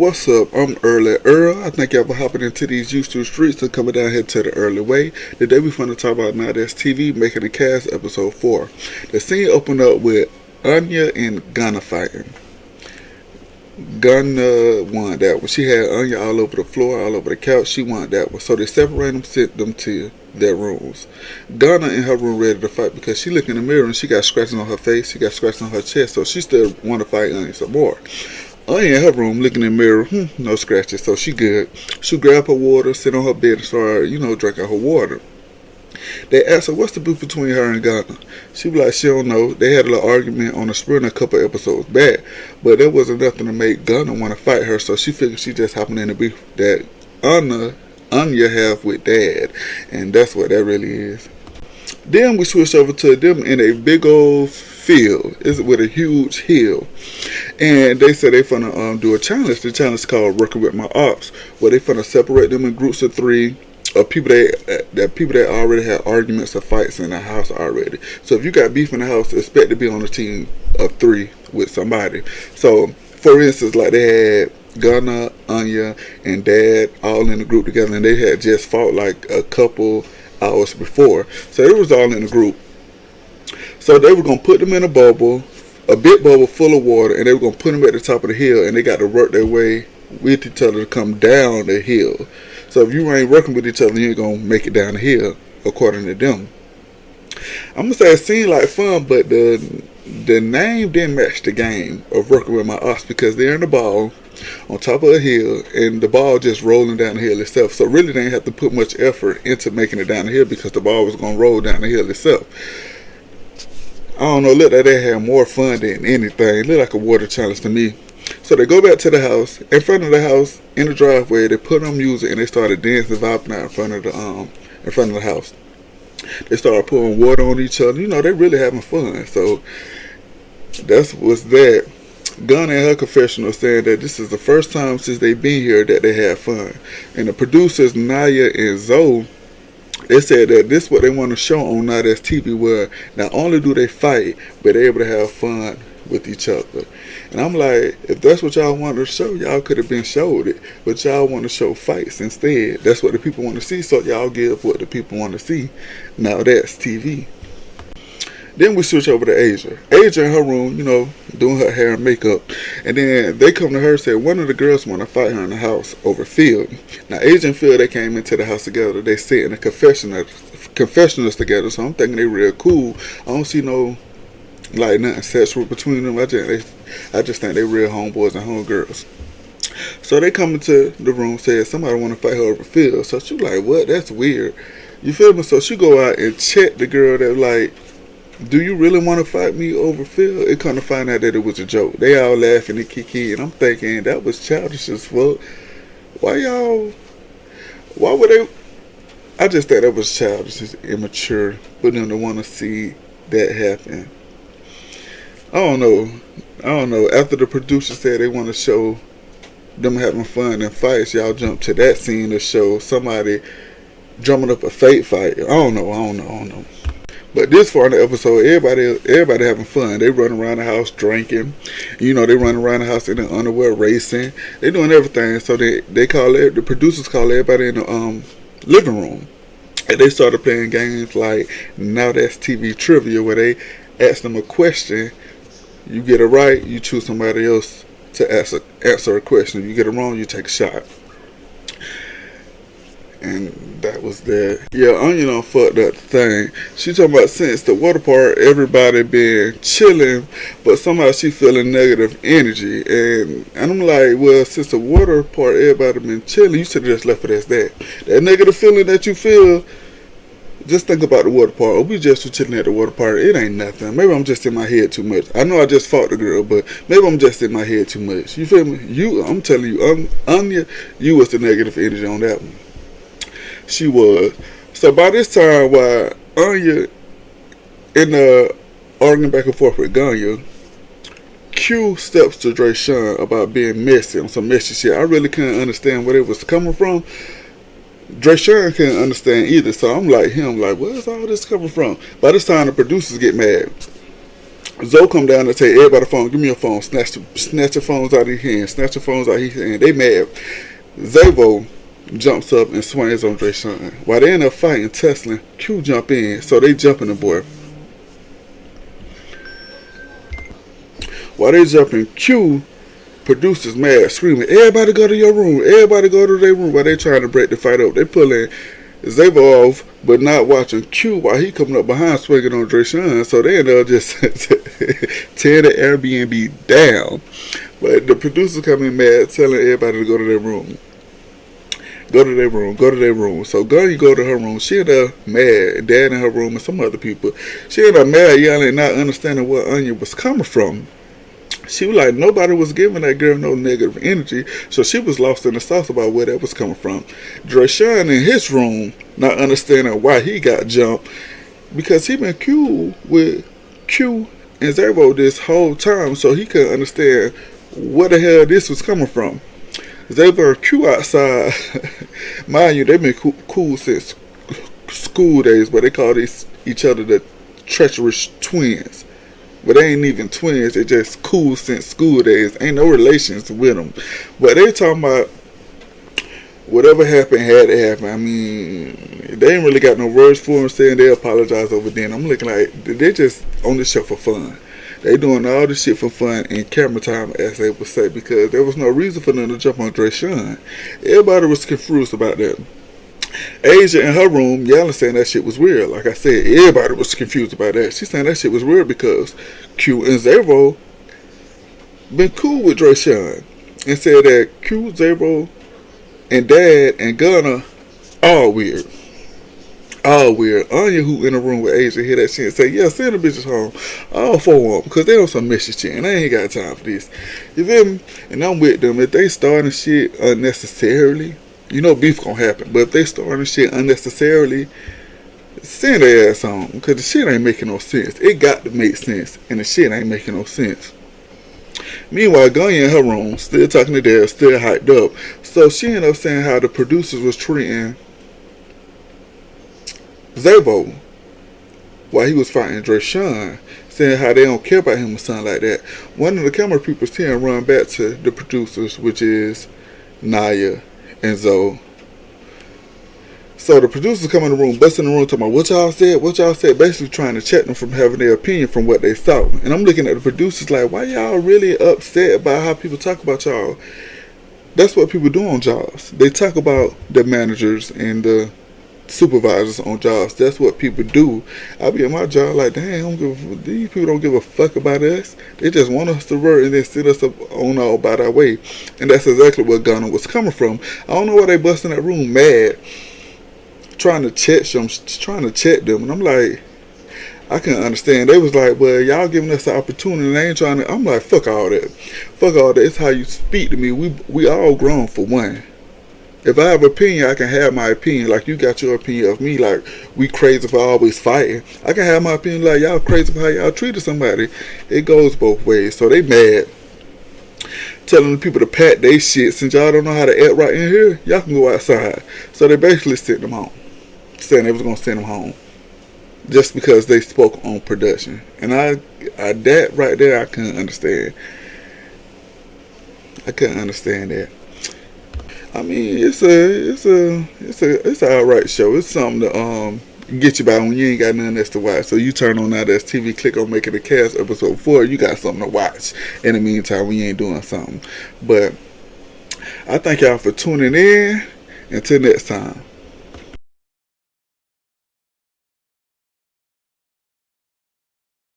what's up? I'm Early Earl. I think y'all for hopping into these YouTube streets and coming down here to the early way. Today we finna talk about NTTV making a cast episode 4. The scene opened up with Anya and Gunna fighting. Gunna won that one. She had Anya all over the floor, all over the couch. She won that one. So they separated them, sent them to their rooms. Gunna in her room ready to fight because she looked in the mirror and she got scratches on her face. She got scratches on her chest. So she still want to fight Anya some more. Anya in her room looking in the mirror, no scratches, so she good. She grab her water, sit on her bed and start, drinking her water. They asked her, what's the beef between her and Gunna? She be like, she don't know. They had a little argument on the spring a couple episodes back, but there wasn't nothing to make Gunna want to fight her, so she figured she just hopping in the beef that Anya have with Dad, and that's what that really is. Then we switch over to them in a big old field. It's with a huge hill. And they said they finna do a challenge. The challenge is called Working With My Ops, where they finna separate them in groups of 3 of people that already had arguments or fights in the house already. So if you got beef in the house, expect to be on a team of 3 with somebody. So for instance, like they had Gunna, Anya, and Dad all in the group together, and they had just fought like a couple hours before. So they was all in a group. So they were going to put them in a bubble, a big bubble full of water, and they were going to put them at the top of the hill, and they got to work their way with each other to come down the hill. So if you ain't working with each other, you ain't going to make it down the hill, according to them. I'm going to say it seemed like fun, but the name didn't match the game of Working With My Ops, because they're in the ball on top of a hill, and the ball just rolling down the hill itself. So really they didn't have to put much effort into making it down the hill, because the ball was going to roll down the hill itself. I don't know, look like they had more fun than anything. It looked like a water challenge to me. So they go back to the house. In front of the house, in the driveway, they put on music and they started dancing, vibing out in front of the house. They started pouring water on each other. They really having fun. So that's what's that. Gunna in her confessional saying that this is the first time since they've been here that they had fun. And the producers, Naya and Zoe, they said that this is what they want to show on NTTV, where not only do they fight, but they're able to have fun with each other. And I'm like, if that's what y'all want to show, y'all could have been showed it. But y'all want to show fights instead. That's what the people want to see, so y'all give what the people want to see. Now that's TV. Then we switch over to Asia. Asia in her room, doing her hair and makeup. And then they come to her and say one of the girls want to fight her in the house over Phil. Now Asia and Phil, they came into the house together. They sit in the confessionals together. So I'm thinking they real cool. I don't see no nothing sexual between them. I just think they real homeboys and homegirls. So they come into the room, said somebody want to fight her over Phil. So she like, what? That's weird. You feel me? So she go out and check the girl that like, do you really want to fight me over Phil? It kind of find out that it was a joke. They all laughing and kiki, and I'm thinking that was childish as fuck. Why would they? I just thought that was childish, it's immature for them to want to see that happen. I don't know. After the producer said they want to show them having fun and fights, y'all jump to that scene to show somebody drumming up a fake fight. I don't know. But this far in the episode, everybody having fun. They run around the house drinking. They run around the house in their underwear racing. They doing everything. So the producers call everybody in the living room. And they started playing games like Now That's TV Trivia, where they ask them a question. You get it right, you choose somebody else to answer a question. You get it wrong, you take a shot. And that was that. Yeah, Onion on fucked up the thing. She talking about since the water park, everybody been chilling, but somehow she feeling negative energy. And I'm like, well, since the water park, everybody been chilling, you should have just left it as that. That negative feeling that you feel, just think about the water park. Or we just were chilling at the water park. It ain't nothing. Maybe I'm just in my head too much. I know I just fought the girl, but maybe I'm just in my head too much. You feel me? I'm telling you, Anya, you was the negative energy on that one. She was. So by this time, while Anya in arguing back and forth with Gunna, Q steps to Dre Sean about being messy on some messy shit. I really couldn't understand where it was coming from. Dre Sean couldn't understand either. So I'm like, where's all this coming from? By this time, the producers get mad. Zoe come down and take everybody phone. Give me your phone. Snatch your phones out of his hand. Snatch your phones out of his hand. They mad. Zavo jumps up and swings on Drayshawn. While they end up fighting, tussling, Q jump in. So they jumping the boy. While they jumping, Q producers mad, screaming, everybody go to your room. Everybody go to their room. While they trying to break the fight up. They pulling Zavo off, but not watching Q while he coming up behind swinging on Drayshawn. So they end up just tearing the Airbnb down. But the producers come in mad, telling everybody to go to their room. Go to their room, go to their room. So Gunny go to her room. She end up mad. Dad in her room and some other people. She end up mad, yelling, not understanding where Anya was coming from. She was like, nobody was giving that girl no negative energy. So she was lost in the sauce about where that was coming from. Drayshawn in his room, not understanding why he got jumped. Because he been cool with Q and Zavo this whole time. So he couldn't understand where the hell this was coming from. Zavo and Q outside. Mind you, they've been cool since school days. But they call each other the treacherous twins. But they ain't even twins. They just cool since school days. Ain't no relations with them. But they talking about whatever happened had to happen. I mean, they ain't really got no words for them saying they apologize over then. I'm looking like they just on this show for fun. They doing all this shit for fun and camera time, as they would say, because there was no reason for them to jump on Drayshawn. Everybody was confused about that. Asia in her room yelling, saying that shit was weird. Like I said, everybody was confused about that. She's saying that shit was weird because Q and Zavo been cool with Drayshawn and said that Q, Zavo, and Dad and Gunna all weird. All weird. Anya, who in the room with Asia, hear that shit and say, yeah, send the bitches home. All for them. Because they on some mission shit. And they ain't got time for this. You feel me? And I'm with them. If they starting shit unnecessarily, you know beef gonna happen. But if they starting shit unnecessarily, send their ass home. Because the shit ain't making no sense. It got to make sense. And the shit ain't making no sense. Meanwhile, Gunya in her room, still talking to Dad, still hyped up. So she ended up saying how the producers was treating Zavo while he was fighting Drayshawn, saying how they don't care about him or something like that. One of the camera people here run back to the producers, which is Naya and Zoe. So the producers come in the room, bust in the room, talking about what y'all said, basically trying to check them from having their opinion from what they saw. And I'm looking at the producers like, why y'all really upset about how people talk about y'all? That's what people do on jobs. They talk about the managers and the supervisors on jobs. That's what people do. I'll be at my job like, dang, these people don't give a fuck about us. They just want us to work and then sit us up on all about our way. And that's exactly where Gunna was coming from. I don't know why they bust in that room mad, trying to check them. And I'm like, I couldn't understand. They was like, well, y'all giving us the opportunity and they ain't trying to. I'm like, fuck all that. Fuck all that. It's how you speak to me. We all grown for one. If I have an opinion, I can have my opinion. Like you got your opinion of me. Like we crazy for always fighting. I can have my opinion like y'all crazy for how y'all treated somebody. It goes both ways. So they mad. Telling the people to pack they shit. Since y'all don't know how to act right in here, y'all can go outside. So they basically sent them home. Saying they was going to send them home. Just because they spoke on production. And I that right there, I couldn't understand. I couldn't understand that. I mean, it's an alright show. It's something to get you by when you ain't got nothing else to watch. So you turn on that TV, click on Making the Cast episode 4. You got something to watch in the meantime when you ain't doing something. But I thank y'all for tuning in. Until next time.